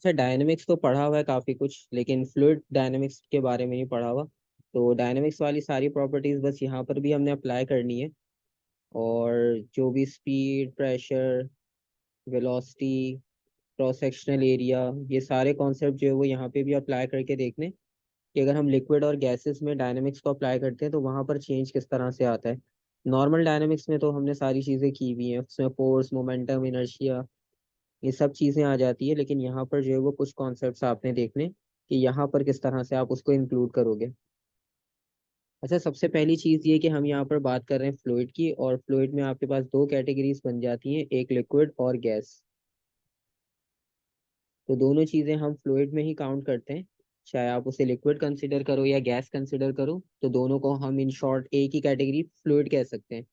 अच्छा, डायनेमिक्स तो पढ़ा हुआ है काफ़ी कुछ, लेकिन फ्लूइड डायनेमिक्स के बारे में नहीं पढ़ा हुआ। तो डायनेमिक्स वाली सारी प्रॉपर्टीज़ बस यहाँ पर भी हमने अप्लाई करनी है। और जो भी speed, pressure, velocity, cross sectional area, ये सारे कॉन्सेप्ट जो है वो यहाँ पे भी अप्लाई करके देखने कि अगर हम लिक्विड और गैसेस में डायनेमिक्स को अप्लाई करते हैं तो वहाँ पर चेंज किस तरह से आता है। नॉर्मल डायनेमिक्स में तो हमने सारी चीज़ें की हुई हैं, उसमें फोर्स, मोमेंटम, इनर्शिया, ये सब चीज़ें आ जाती है। लेकिन यहाँ पर जो है वो कुछ कॉन्सेप्ट्स आपने देखने कि यहाँ पर किस तरह से आप उसको इंक्लूड करोगे। अच्छा, सबसे पहली चीज़ ये कि हम यहाँ पर बात कर रहे हैं फ्लूइड की, और फ्लूइड में आपके पास दो कैटेगरीज बन जाती हैं, एक लिक्विड और गैस। तो दोनों चीज़ें हम फ्लूइड में ही काउंट करते हैं, चाहे आप उसे लिक्विड कंसिडर करो या गैस कंसिडर करो, तो दोनों को हम इन शॉर्ट एक ही कैटेगरी फ्लूइड कह सकते हैं।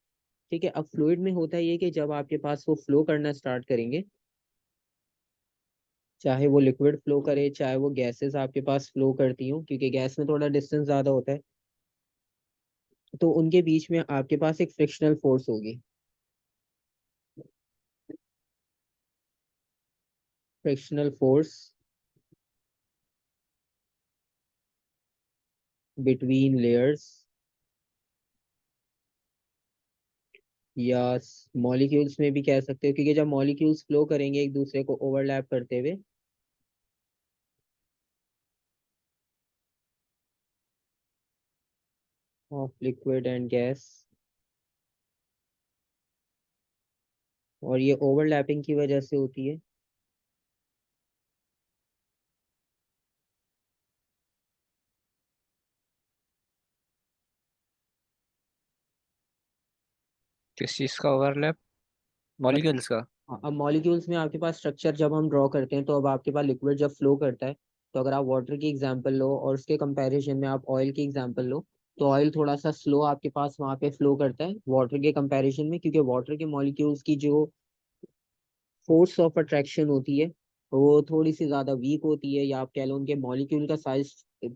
ठीक है। अब फ्लूइड में होता है ये कि जब आपके पास वो फ्लो करना स्टार्ट करेंगे, चाहे वो लिक्विड फ्लो करे चाहे वो गैसेस आपके पास फ्लो करती हूँ, क्योंकि गैस में थोड़ा डिस्टेंस ज़्यादा होता है, तो उनके बीच में आपके पास एक फ्रिक्शनल फोर्स होगी। फ्रिक्शनल फोर्स बिटवीन लेयर्स, या मॉलिक्यूल्स में भी कह सकते हो, क्योंकि जब मॉलिक्यूल्स फ्लो करेंगे एक दूसरे को ओवरलैप करते हुए, ऑफ लिक्विड एंड गैस, और ये ओवरलैपिंग की वजह से होती है। किस चीज का ओवरलैप? मतलब मॉलिक्यूल्स का? अब मॉलिक्यूल्स में आपके पास स्ट्रक्चर जब हम ड्रॉ करते हैं, तो अब आपके पास लिक्विड जब फ्लो करता है, तो अगर आप वाटर की एग्जांपल लो और उसके कंपैरिजन में आप ऑयल की एग्जांपल लो, तो ऑयल थोड़ा सा स्लो आपके पास वहाँ पे फ्लो करता है वाटर के कंपैरिजन में, क्योंकि वाटर के मॉलिक्यूल्स की जो फोर्स ऑफ अट्रैक्शन होती है वो थोड़ी सी ज़्यादा वीक होती है, या आप कह लो उनके मॉलिक्यूल का साइज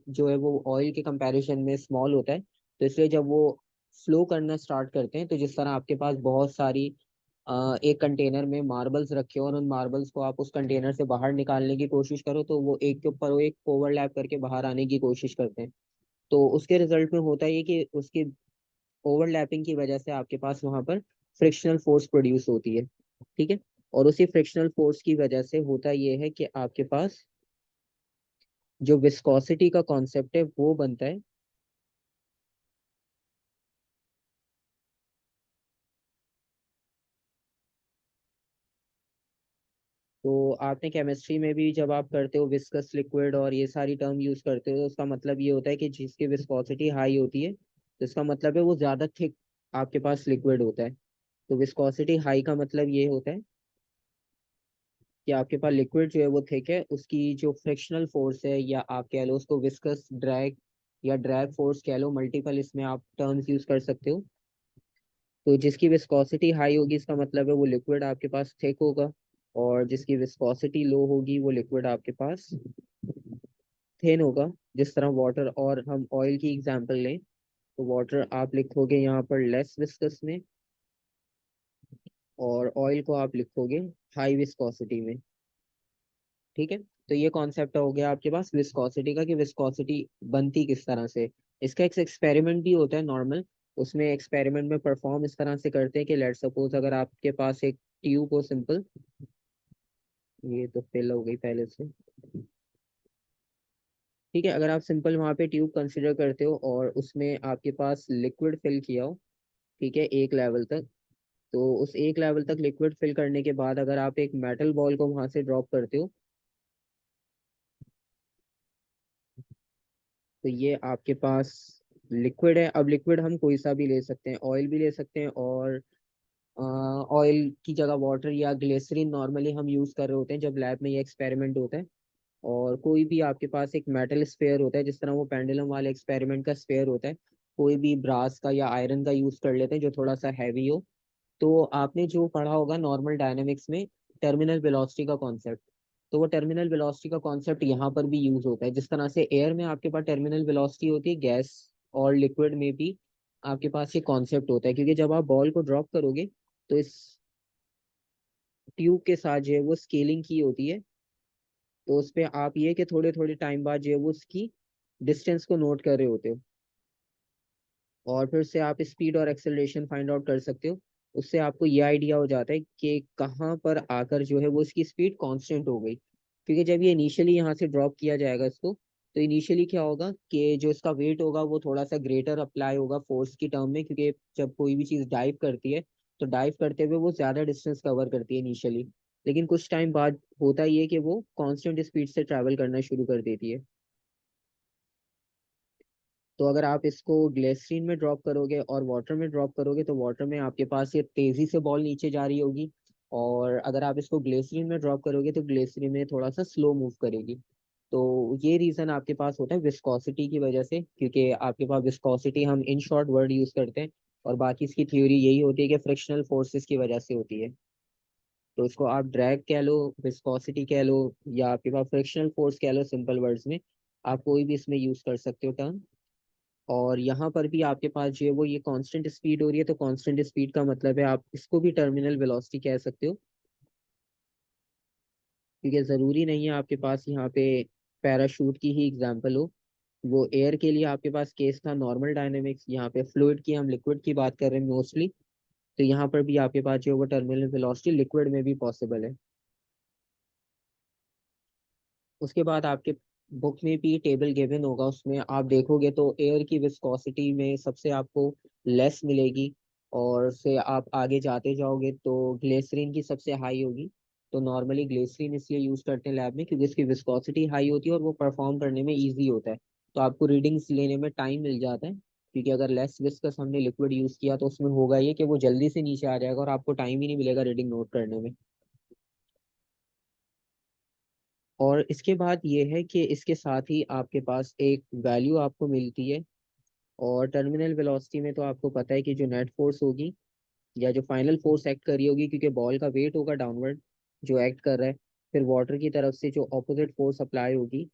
जो है वो ऑयल के कंपैरिजन में स्मॉल होता है। तो इसलिए जब वो फ्लो करना स्टार्ट करते हैं, तो जिस तरह आपके पास बहुत सारी एक कंटेनर में मार्बल्स रखे हो और उन मार्बल्स को आप उस कंटेनर से बाहर निकालने की कोशिश करो, तो वो एक के ऊपर वो एक ओवरलैप करके बाहर आने की कोशिश करते हैं। तो उसके रिजल्ट में होता है ये कि उसकी ओवरलैपिंग की वजह से आपके पास वहां पर फ्रिक्शनल फोर्स प्रोड्यूस होती है। ठीक है। और उसी फ्रिक्शनल फोर्स की वजह से होता ये है कि आपके पास जो विस्कोसिटी का कॉन्सेप्ट है वो बनता है। तो आपने केमिस्ट्री में भी जब आप करते हो विस्कस लिक्विड और ये सारी टर्म यूज करते हो, तो उसका मतलब ये होता है कि जिसकी विस्कोसिटी हाई होती है, तो इसका मतलब है वो ज्यादा थिक आपके पास लिक्विड होता है। तो विस्कोसिटी हाई का मतलब ये होता है कि आपके पास लिक्विड जो है वो थिक है, उसकी जो फ्रिक्शनल फोर्स है, या आप कह लो उसको विस्कस ड्रैग या ड्रैग फोर्स कह लो, मल्टीपल इसमें आप टर्म्स यूज कर सकते हो। तो जिसकी विस्कोसिटी हाई होगी इसका मतलब है वो लिक्विड आपके पास थिक होगा, और जिसकी विस्कोसिटी लो होगी वो लिक्विड आपके पास थिन होगा। जिस तरह वाटर, और हम ऑयल की एग्जांपल लें, तो वाटर आप लिखोगे यहाँ पर लेस विस्कस में, और ऑयल को आप लिखोगे हाई विस्कोसिटी में। ठीक है। तो ये कॉन्सेप्ट हो गया आपके पास विस्कोसिटी का, कि विस्कोसिटी बनती किस तरह से। इसका एक एक्सपेरिमेंट भी होता है नॉर्मल। उसमें एक्सपेरिमेंट में परफॉर्म इस तरह से करते हैं कि लेट सपोज अगर आपके पास एक ट्यूब हो सिंपल, ये तो फिल हो गई पहले से। ठीक है। अगर आप सिंपल वहाँ पे ट्यूब कंसिडर करते हो और उसमें आपके पास लिक्विड फिल किया हो, ठीक है, एक लेवल तक, तो उस एक लेवल तक लिक्विड फिल करने के बाद अगर आप एक मेटल बॉल को वहां से ड्रॉप करते हो, तो ये आपके पास लिक्विड है। अब लिक्विड हम कोई सा भी ले सकते हैं, ऑयल भी ले सकते हैं, और ऑयल की जगह वाटर या ग्लिसरीन नॉर्मली हम यूज कर रहे होते हैं जब लैब में ये एक्सपेरिमेंट होता है। और कोई भी आपके पास एक मेटल स्फेयर होता है, जिस तरह वो पेंडुलम वाले एक्सपेरिमेंट का स्फेयर होता है, कोई भी ब्रास का या आयरन का यूज कर लेते हैं जो थोड़ा सा हैवी हो। तो आपने जो पढ़ा होगा नॉर्मल डायनेमिक्स में टर्मिनल वेलोसिटी का कॉन्सेप्ट, तो वो टर्मिनल वेलोसिटी का कॉन्सेप्ट यहाँ पर भी यूज होता है। जिस तरह से एयर में आपके पास टर्मिनल वेलोसिटी होती है, गैस और लिक्विड में भी आपके पास ये कॉन्सेप्ट होता है, क्योंकि जब आप बॉल को ड्रॉप करोगे तो इस ट्यूब के साथ जो है वो स्केलिंग की होती है, तो उस पे आप ये कि थोड़े थोड़े टाइम बाद जो है वो उसकी डिस्टेंस को नोट कर रहे होते हो, और फिर से आप स्पीड और एक्सेलरेशन फाइंड आउट कर सकते हो। उससे आपको ये आइडिया हो जाता है कि कहाँ पर आकर जो है वो इसकी स्पीड कांस्टेंट हो गई। क्योंकि जब ये इनिशियली यहाँ से ड्रॉप किया जाएगा इसको, तो इनिशियली क्या होगा कि जो इसका वेट होगा वो थोड़ा सा ग्रेटर अप्लाई होगा फोर्स की टर्म में, क्योंकि जब कोई भी चीज़ डाइव करती है तो डाइव करते हुए वो ज़्यादा डिस्टेंस कवर करती है इनिशियली। लेकिन कुछ टाइम बाद होता ही है कि वो कांस्टेंट स्पीड से ट्रैवल करना शुरू कर देती है। तो अगर आप इसको ग्लिसरीन में ड्रॉप करोगे और वाटर में ड्रॉप करोगे तो वाटर में आपके पास ये तेजी से बॉल नीचे जा रही होगी, और अगर आप इसको ग्लिसरीन में ड्रॉप करोगे तो ग्लिसरीन में थोड़ा सा स्लो मूव करेगी। तो ये रीजन आपके पास होता है विस्कोसिटी की वजह से, क्योंकि आपके पास विस्कोसिटी हम इन शॉर्ट वर्ड यूज करते हैं, और बाकी इसकी थ्योरी यही होती है कि फ्रिक्शनल फोर्सेस की वजह से होती है। तो इसको आप ड्रैग कह लो, विस्कोसिटी कह लो, या आपके पास फ्रिक्शनल फोर्स कह लो, सिंपल वर्ड्स में आप कोई भी इसमें यूज कर सकते हो टर्म। और यहाँ पर भी आपके पास जो है वो ये कांस्टेंट स्पीड हो रही है, तो कांस्टेंट स्पीड का मतलब है आप इसको भी टर्मिनल वेलोसिटी कह सकते हो, क्योंकि ज़रूरी नहीं है आपके पास यहाँ पे पैराशूट की ही एग्जांपल हो। वो एयर के लिए आपके पास केस था नॉर्मल डायनेमिक्स, यहाँ पे फ्लूइड की, हम लिक्विड की बात कर रहे हैं मोस्टली। तो यहाँ पर भी आपके पास जो है वो टर्मिनल वेलोसिटी लिक्विड में भी पॉसिबल है। उसके बाद आपके बुक में भी टेबल गिवन होगा, उसमें आप देखोगे तो एयर की विस्कोसिटी में सबसे आपको लेस मिलेगी, और से आप आगे जाते जाओगे तो ग्लिसरीन की सबसे हाई होगी। तो नॉर्मली ग्लिसरीन इसलिए यूज करते हैं लैब में क्योंकि इसकी विस्कोसिटी हाई होती है और वो परफॉर्म करने में ईजी होता है। तो आपको रीडिंग्स लेने में टाइम मिल जाता है, क्योंकि अगर लेस विस्कस हमने लिक्विड यूज किया तो उसमें होगा ये कि वो जल्दी से नीचे आ जाएगा और आपको टाइम ही नहीं मिलेगा रीडिंग नोट करने में। और इसके बाद ये है कि इसके साथ ही आपके पास एक वैल्यू आपको मिलती है। और टर्मिनल वेलोसिटी में तो आपको पता है कि जो नेट फोर्स होगी या जो फाइनल फोर्स एक्ट कर रही होगी, क्योंकि बॉल का वेट होगा डाउनवर्ड जो एक्ट कर रहा है, फिर वाटर की तरफ से जो ऑपोजिट फोर्स अप्लाई होगी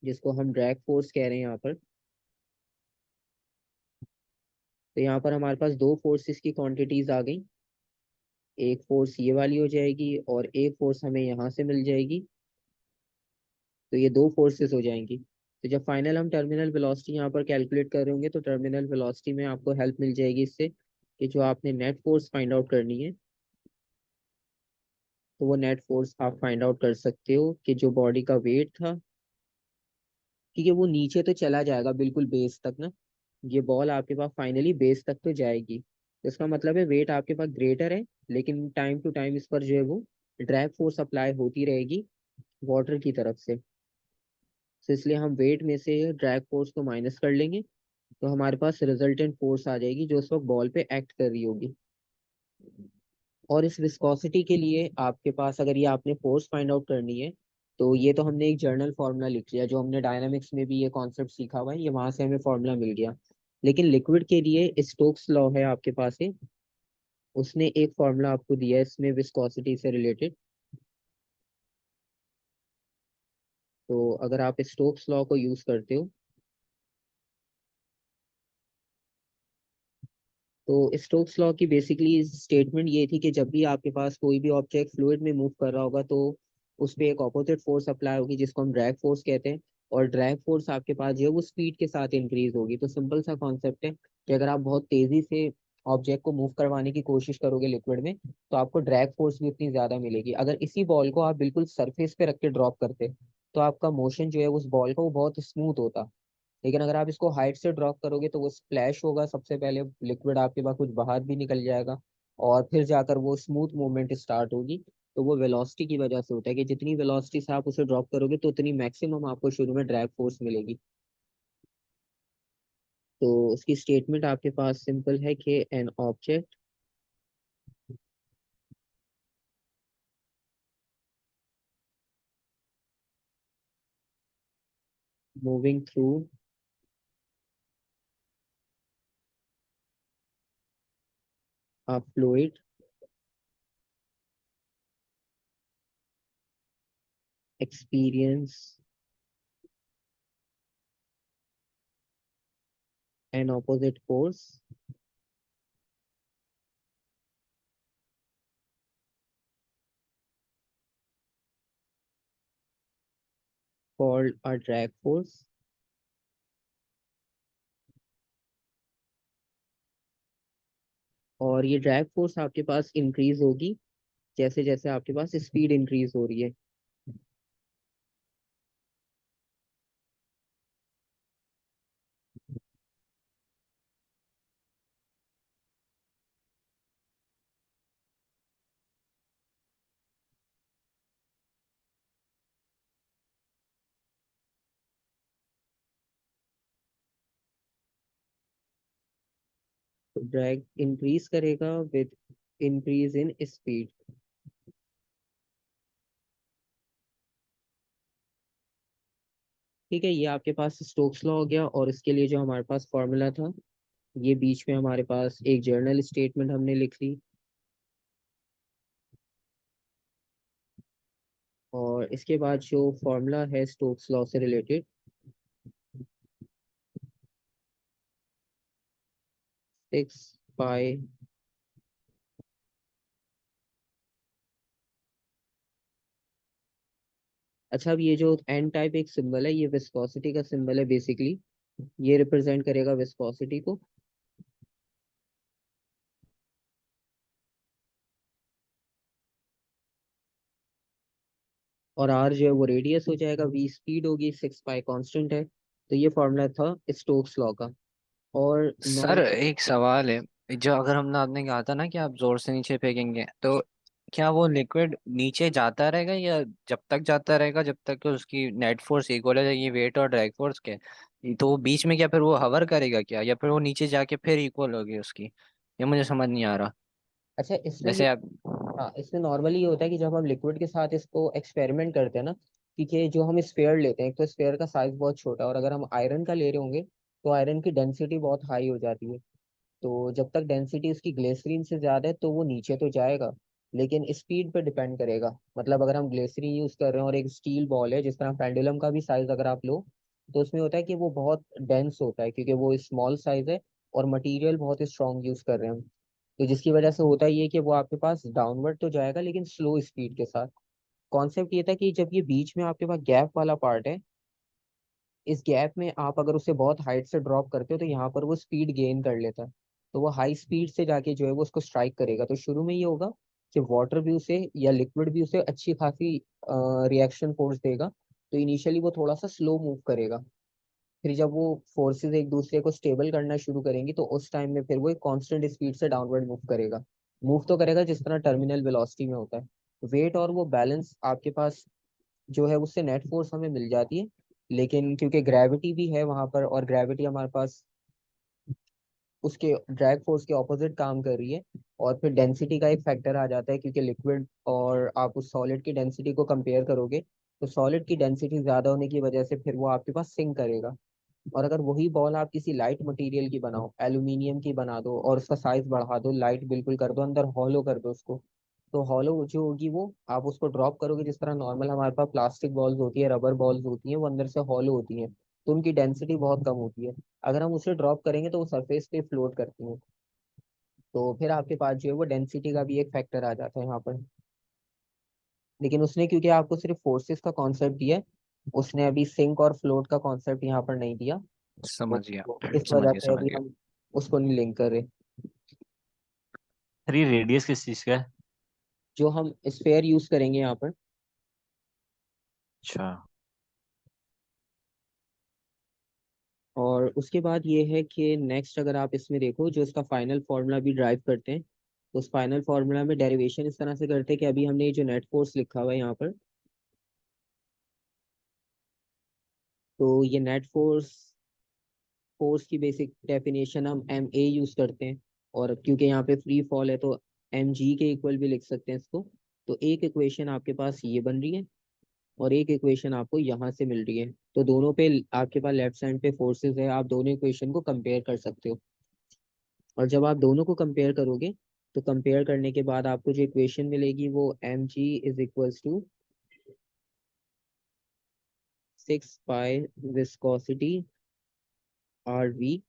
जिसको हम ड्रैग फोर्स कह रहे हैं यहाँ पर। तो यहाँ पर हमारे पास दो फोर्सेस की क्वांटिटीज आ गई। एक फोर्स ये वाली हो जाएगी और एक फोर्स हमें यहाँ से मिल जाएगी। तो ये दो फोर्सेस हो जाएंगी। तो जब फाइनल हम टर्मिनल वेलोसिटी यहाँ पर कैलकुलेट कर रहे होंगे तो टर्मिनल वेलोसिटी में आपको हेल्प मिल जाएगी इससे कि जो आपने नेट फोर्स फाइंड आउट करनी है, तो वो नेट फोर्स आप फाइंड आउट कर सकते हो कि जो बॉडी का वेट था, क्योंकि वो नीचे तो चला जाएगा बिल्कुल बेस तक ना, ये बॉल आपके पास फाइनली बेस तक तो जाएगी, तो इसका मतलब है वेट आपके पास ग्रेटर है, लेकिन टाइम टू टाइम इस पर जो है वो ड्रैग फोर्स अप्लाई होती रहेगी वाटर की तरफ से। तो इसलिए हम वेट में से ड्रैग फोर्स को माइनस कर लेंगे, तो हमारे पास रिजल्टेंट फोर्स आ जाएगी जो उस वक्त बॉल पे एक्ट कर रही होगी। और इस विस्कोसिटी के लिए आपके पास अगर ये आपने फोर्स फाइंड आउट करनी है, तो ये तो हमने एक जर्नल फॉर्मूला लिख लिया, जो हमने डायनामिक्स में भी ये कॉन्सेप्ट सीखा हुआ है, ये वहां से हमें फॉर्मूला मिल गया। लेकिन लिक्विड के लिए स्टोक्स लॉ है आपके पास है, उसने एक फॉर्मूला आपको दिया है इसमें विस्कोसिटी से रिलेटेड। तो अगर आप स्टोक्स लॉ को यूज करते हो, तो स्टोक्स लॉ की बेसिकली स्टेटमेंट ये थी कि जब भी आपके पास कोई भी ऑब्जेक्ट फ्लूइड में मूव कर रहा होगा तो उस पर एक ऑपोजिट फोर्स अप्लाई होगी जिसको हम ड्रैग फोर्स कहते हैं, और ड्रैग फोर्स आपके पास जो है वो स्पीड के साथ इंक्रीज होगी। तो सिंपल सा कॉन्सेप्ट है कि अगर आप बहुत तेजी से ऑब्जेक्ट को मूव करवाने की कोशिश करोगे लिक्विड में, तो आपको ड्रैग फोर्स भी उतनी ज्यादा मिलेगी। अगर इसी बॉल को आप बिल्कुल सरफेस पे रख के ड्रॉप करते, तो आपका मोशन जो है उस बॉल का वो बहुत स्मूथ होता। लेकिन अगर आप इसको हाइट से ड्रॉप करोगे तो वो स्प्लैश होगा, सबसे पहले लिक्विड आपके पास कुछ बाहर भी निकल जाएगा, और फिर जाकर वो स्मूथ मूवमेंट स्टार्ट होगी। तो वो वेलोसिटी की वजह से होता है कि जितनी वेलोसिटी से आप उसे ड्रॉप करोगे तो उतनी मैक्सिमम आपको शुरू में ड्रैग फोर्स मिलेगी। तो उसकी स्टेटमेंट आपके पास सिंपल है कि an object moving through a fluid experience an opposite force called a drag force, और ये ड्रैग फोर्स आपके पास इंक्रीज होगी जैसे जैसे आपके पास स्पीड इंक्रीज हो रही है। तो ड्रैग इंक्रीज करेगा विद इंक्रीज इन स्पीड। ठीक है, ये आपके पास स्टोक्स लॉ हो गया, और इसके लिए जो हमारे पास फॉर्मूला था, ये बीच में हमारे पास एक जर्नल स्टेटमेंट हमने लिख ली, और इसके बाद जो फॉर्मूला है स्टोक्स लॉ से रिलेटेड, 6 पाई। अच्छा, अब ये जो एन टाइप एक सिंबल है, ये विस्कोसिटी का सिंबल है बेसिकली, ये रिप्रेजेंट करेगा विस्कोसिटी को। और आर जो है वो रेडियस हो जाएगा, वी स्पीड होगी, 6 पाई कांस्टेंट है। तो ये फॉर्मूला था स्टोक्स लॉ का। और सर नॉर्मल, एक सवाल है। जो अगर हमने आपने कहा था ना कि आप जोर से नीचे फेंकेंगे, तो क्या वो लिक्विड नीचे जाता रहेगा, या जब तक जाता रहेगा जब तक कि उसकी नेट फोर्स इक्वल है ये वेट और ड्रैग फोर्स के, तो वो बीच में क्या फिर वो हवर करेगा क्या, या फिर वो नीचे जाके फिर इक्वल होगी उसकी? ये मुझे समझ नहीं आ रहा। अच्छा इसमें ये, जैसे आप। हाँ इसमें नॉर्मली ये होता है कि जब हम लिक्विड के साथ इसको एक्सपेरिमेंट करते हैं ना, क्योंकि जो हम स्फेयर लेते हैं, एक तो स्फेयर का साइज बहुत छोटा है, और अगर हम आयरन का ले रहे होंगे तो आयरन की डेंसिटी बहुत हाई हो जाती है। तो जब तक डेंसिटी उसकी ग्लिसरीन से ज्यादा है तो वो नीचे तो जाएगा, लेकिन स्पीड पे डिपेंड करेगा। मतलब अगर हम ग्लिसरीन यूज कर रहे हैं और एक स्टील बॉल है, जिस तरह पेंडुलम का भी साइज अगर आप लो, तो उसमें होता है कि वो बहुत डेंस होता है, क्योंकि वो स्मॉल साइज है और मटेरियल बहुत स्ट्रॉन्ग यूज कर रहे हैं हम। तो जिसकी वजह से होता ही है कि वो आपके पास डाउनवर्ड तो जाएगा लेकिन स्लो स्पीड के साथ। कॉन्सेप्ट ये था कि जब ये बीच में आपके पास गैप वाला पार्ट है, इस गैप में आप अगर उसे बहुत हाइट से ड्रॉप करते हो तो यहाँ पर वो स्पीड गेन कर लेता है। तो वो हाई स्पीड से जाके जो है वो उसको स्ट्राइक करेगा। तो शुरू में ये होगा कि वाटर भी उसे या लिक्विड भी उसे अच्छी खासी रिएक्शन फोर्स देगा। तो इनिशियली वो थोड़ा सा स्लो मूव करेगा, फिर जब वो फोर्सेस एक दूसरे को स्टेबल करना शुरू करेंगी तो उस टाइम में फिर वो एक कांस्टेंट स्पीड से डाउनवर्ड मूव करेगा। मूव तो करेगा जिस तरह टर्मिनल वेलोसिटी में होता है। वेट और वो बैलेंस आपके पास जो है उससे नेट फोर्स हमें मिल जाती है, लेकिन क्योंकि ग्रेविटी भी है वहां पर, और ग्रेविटी हमारे पास उसके ड्रैग फोर्स के ऑपोजिट काम कर रही है, और फिर डेंसिटी का एक फैक्टर आ जाता है, क्योंकि लिक्विड और आप उस सॉलिड की डेंसिटी को कंपेयर करोगे, तो सॉलिड की डेंसिटी ज्यादा होने की वजह से फिर वो आपके पास सिंक करेगा। और अगर वही बॉल आप किसी लाइट मटेरियल की बनाओ, एल्यूमिनियम की बना दो, और उसका साइज बढ़ा दो, लाइट बिल्कुल कर दो, अंदर हॉलो कर दो उसको, तो हॉलो जो होगी वो आप उसको ड्रॉप करोगे, जिस तरह नॉर्मल हमारे पास प्लास्टिक बॉल्स होती है, रबर बॉल्स होती हैं, वो अंदर से हॉलो होती हैं, तो उनकी डेंसिटी बहुत कम होती है। अगर हम उसे ड्रॉप करेंगे तो वो सरफेस पे फ्लोट करती हैं। तो फिर आपके पास जो है वो डेंसिटी का भी एक फैक्टर आ जाता है यहाँ पर। लेकिन उसने क्योंकि आपको सिर्फ फोर्सेस का कॉन्सेप्ट दिया है, उसने अभी सिंक और फ्लोट का कॉन्सेप्ट यहाँ पर नहीं दिया। तो समझ गया। इस समझ वजह गया, से समझ अभी गया। हम उसको नहीं लिंक कर रहे। सर ये रेडियस किस चीज का है? जो हम स्फेयर यूज करेंगे यहाँ पर। अच्छा। और उसके बाद ये है कि नेक्स्ट अगर आप इसमें देखो, जो इसका फाइनल फार्मूला भी ड्राइव करते हैं, तो उस फाइनल फार्मूला में डेरिवेशन इस तरह से करते हैं कि अभी हमने ये जो नेट फोर्स लिखा हुआ है यहाँ पर, तो ये नेट फोर्स, फोर्स की बेसिक डेफिनेशन हम एम ए यूज करते हैं, और क्योंकि यहाँ पे फ्री फॉल है तो एम जी के इक्वल भी लिख सकते हैं इसको। तो एक इक्वेशन आपके पास ये बन रही है, और एक इक्वेशन आपको यहाँ से मिल रही है। तो दोनों पे आपके पास लेफ्ट साइड पे फोर्सेस है, आप दोनों इक्वेशन को कंपेयर कर सकते हो। और जब आप दोनों को कंपेयर करोगे, तो कंपेयर करने के बाद आपको जो इक्वेशन मिलेगी वो M G is equals to 6 pi viscosity r v.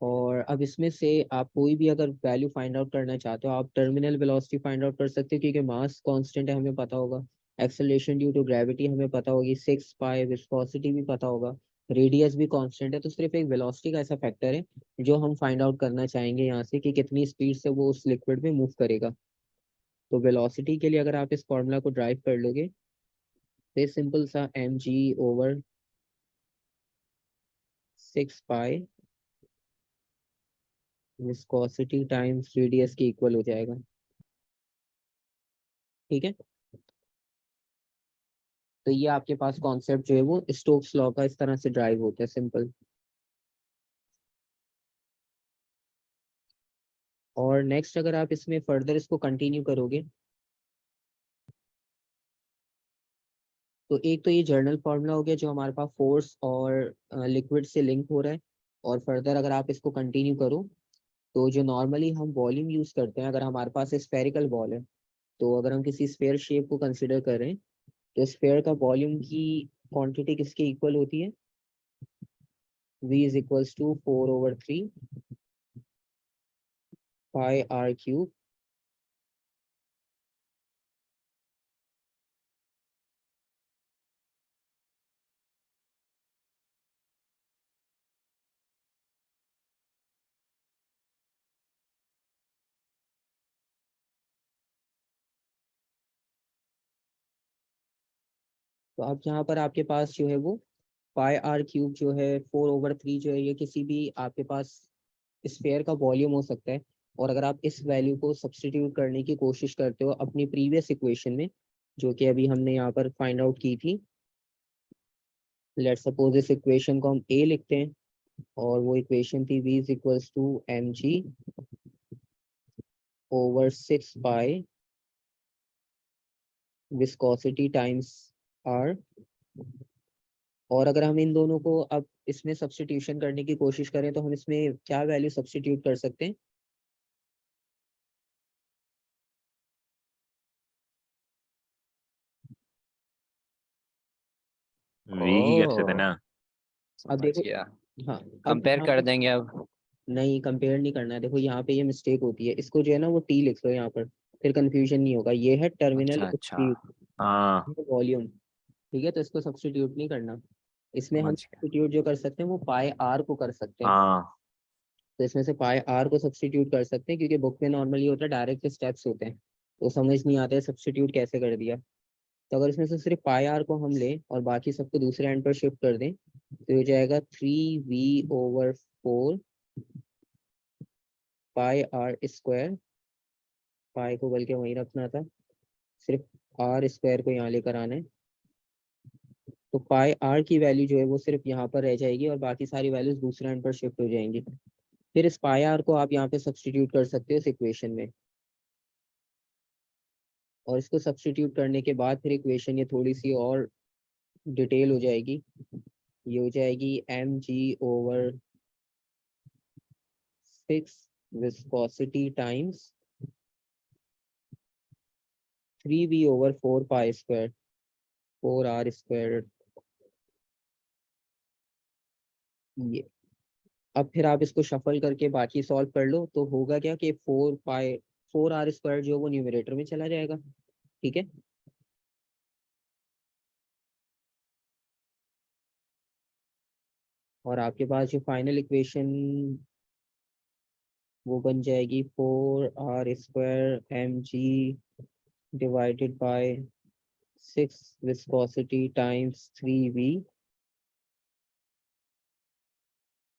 और अब इसमें से आप कोई भी अगर वैल्यू फाइंड आउट करना चाहते हो, आप टर्मिनल वेलोसिटी फाइंड आउट कर सकते हो, क्योंकि मास कांस्टेंट है हमें पता होगा। एक्सेलरेशन ड्यू टू ग्रेविटी हमें पता होगी 6 पाई, विस्कोसिटी भी पता होगा, रेडियस भी कांस्टेंट है, तो सिर्फ एक वेलोसिटी का ऐसा फैक्टर है जो हम फाइंड आउट करना चाहेंगे यहाँ से कि कितनी स्पीड से वो उस लिक्विड में मूव करेगा। तो वेलोसिटी के लिए अगर आप इस फॉर्मूला को ड्राइव कर लोगे तो सिंपल सा mg/6 पाई विस्कोसिटी टाइम्स रेडियस के इक्वल हो जाएगा। ठीक है, तो ये आपके पास कॉन्सेप्ट जो है वो स्टोक्स लॉ का इस तरह से ड्राइव होता है, सिंपल। और नेक्स्ट अगर आप इसमें फर्दर इसको कंटिन्यू करोगे तो एक तो ये जर्नल फार्मूला हो गया जो हमारे पास फोर्स और लिक्विड से लिंक हो रहा है। और फर्दर अगर आप इसको कंटिन्यू करो तो जो नॉर्मली हम वॉल्यूम यूज करते हैं, अगर हमारे पास स्फेरिकल बॉल है तो अगर हम किसी स्फेयर शेप को कंसिडर करें तो स्फेयर का वॉल्यूम की क्वांटिटी किसके इक्वल होती है, V = 4/3 पाई r क्यूब। तो अब यहाँ पर आपके पास जो है वो पाई r क्यूब जो है 4/3 जो है ये किसी भी आपके पास स्फेयर का वॉल्यूम हो सकता है। और अगर आप इस वैल्यू को सब्स्टिट्यूट करने की कोशिश करते हो अपनी प्रीवियस इक्वेशन में जो कि अभी हमने यहाँ पर फाइंड आउट की थी, लेट सपोज इस इक्वेशन को हम ए लिखते हैं और वो इक्वेशन थी V = mg/6 पाई विस्कोसिटी टाइम्स r। और अगर हम इन दोनों को अब इसमें सब्स्टिट्यूशन करने की कोशिश करें तो हम इसमें क्या वैल्यू सब्स्टिट्यूट कर सकते हैं, वी की कह सकते ओ ना। अब समझ देखो। गया। हाँ, अब कंपेयर यहाँ कर पे देंगे अब। नहीं कंपेयर नहीं करना है, देखो यहाँ पे ये मिस्टेक होती है, इसको जो है ना वो टी लिख लो यहाँ पर, फिर कंफ्यूजन नहीं होगा। ये है टर्मिनल अच्छा अच्छा। स्पीड हाँ वॉल्यूम। ठीक है, तो इसको सब्स्टिट्यूट नहीं करना। इसमें हम समझ गया। सब्स्टिट्यूट जो कर सकते हैं वो पाई आर को कर सकते हैं। हाँ। तो इसमें से पाई आर को सब्स्टिट्यूट कर सकते हैं क्योंकि बुक में नॉर्मली होता है डायरेक्ट स्टेप्स होते हैं, तो समझ नहीं आता है सब्स्टिट्यूट कैसे कर दिया। तो अगर इसमें से सिर्फ पाई आर को हम लें और बाकी सबको दूसरे एंड पर शिफ्ट कर दें तो हो जाएगा 3V/4 पाई r स्क्वायर। पाई को बल्कि वहीं रखना था, सिर्फ आर स्क्वायर को यहाँ लेकर आना है। तो पाई आर की वैल्यू जो है वो सिर्फ यहाँ पर रह जाएगी और बाकी सारी वैल्यूज दूसरे एंड पर शिफ्ट हो जाएंगी। फिर इस पाई आर को आप यहाँ पे सब्स्टिट्यूट कर सकते हो इस इक्वेशन में। और इसको सब्स्टिट्यूट करने के बाद फिर इक्वेशन ये थोड़ी सी और डिटेल हो जाएगी। ये हो जाएगी mg/6 viscosity times 3V/4 pi square 4r square. ये अब फिर आप इसको शफल करके बाकी सॉल्व कर लो तो होगा क्या कि 4r स्क्वायर जो वो न्यूमरेटर में चला जाएगा। ठीक है, और आपके पास जो फाइनल इक्वेशन वो बन जाएगी 4r² mg/6 viscosity times 3v।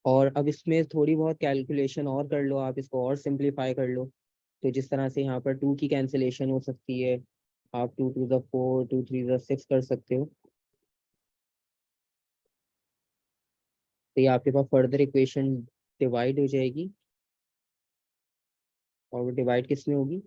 और अब इसमें थोड़ी बहुत कैलकुलेशन और कर लो, आप इसको और सिंप्लीफाई कर लो। तो जिस तरह से यहाँ पर 2 की कैंसिलेशन हो सकती है, आप 2 × 4 2 × 3 = 6 कर सकते हो। तो ये आपके पास फर्दर इक्वेशन डिवाइड हो जाएगी। और वो डिवाइड किस में होगी,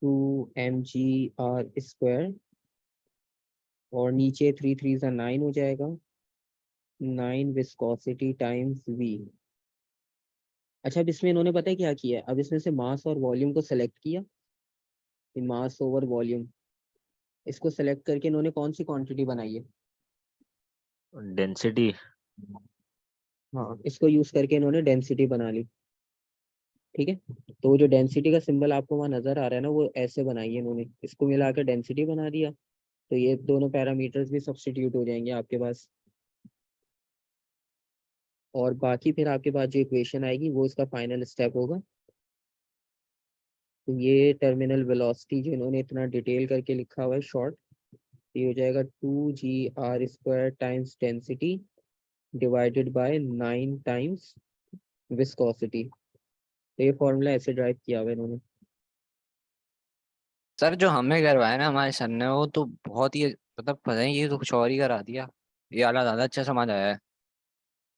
2 mg/r² और नीचे 3 × 3 = 9 हो जाएगा, 9 विस्कोसिटी टाइम्स v। अच्छा, अब इसमें इन्होंने पता है क्या किया है, अब इसमें से मास और वॉल्यूम को सेलेक्ट किया, मास ओवर वॉल्यूम, इसको सेलेक्ट करके इन्होंने कौन सी क्वांटिटी बनाई है, डेंसिटी। हाँ, इसको यूज करके इन्होंने डेंसिटी बना ली। ठीक है, तो वो जो डेंसिटी का सिंबल आपको वहाँ नजर आ रहा है ना, वो ऐसे बनाई है इन्होंने, इसको मिला के डेंसिटी बना दिया। तो ये दोनों पैरामीटर्स भी सब्स्टिट्यूट हो जाएंगे आपके पास। और बाकी फिर आपके पास जो इक्वेशन आएगी वो इसका फाइनल स्टेप होगा। तो ये टर्मिनल वेलोसिटी जो इन्होंने इतना डिटेल करके लिखा हुआ है शॉर्ट, ये हो जाएगा 2 g r² times density divided by 9 times viscosity. तो ये फॉर्मूला ऐसे ड्राइव किया हुआ है इन्होंने। सर जो हमें करवाया ना हमारे सर ने, वो तो बहुत ही मतलब पता नहीं, ये तो कुछ और ही करा दिया। ये वाला ज्यादा अच्छा समझ आया है।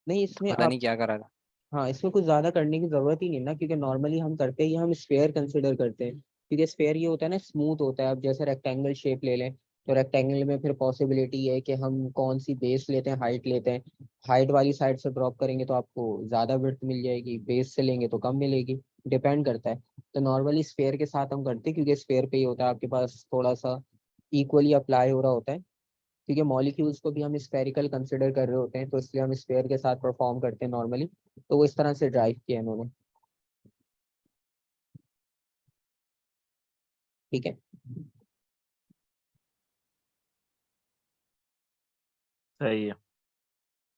नहीं, इसमें पता आप, नहीं क्या करा था। हाँ, इसमें कुछ ज्यादा करने की जरूरत ही नहीं ना, क्योंकि नॉर्मली हम करते ही हम स्फेयर कंसिडर करते हैं। क्योंकि स्फेयर ये होता है ना, स्मूथ होता है। अब जैसे रेक्टेंगल शेप ले लें, तो रेक्टेंगल में फिर पॉसिबिलिटी है कि हम कौन सी बेस लेते हैं, हाइट लेते हैं। हाइट वाली साइड से ड्रॉप करेंगे तो आपको ज्यादा विड्थ मिल जाएगी, बेस से लेंगे तो कम मिलेगी। डिपेंड करता है। तो नॉर्मली स्फेयर के साथ हम करते हैं, क्योंकि स्फेयर पे ही होता है आपके पास थोड़ा सा इक्वली अप्लाई हो रहा होता है। क्योंकि मॉलिक्यूल्स को भी हम स्फेरिकल कंसिडर कर रहे होते हैं, तो इसलिए हम स्फेयर के साथ परफॉर्म करते हैं नॉर्मली। तो वो इस तरह से ड्राइव किया इन्होंने। ठीक है, सही है।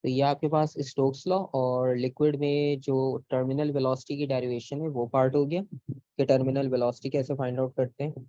तो ये आपके पास स्टोक्स लॉ और लिक्विड में जो टर्मिनल वेलोसिटी की डेरिवेशन है वो पार्ट हो गया कि टर्मिनल वेलोसिटी कैसे फाइंड आउट करते हैं।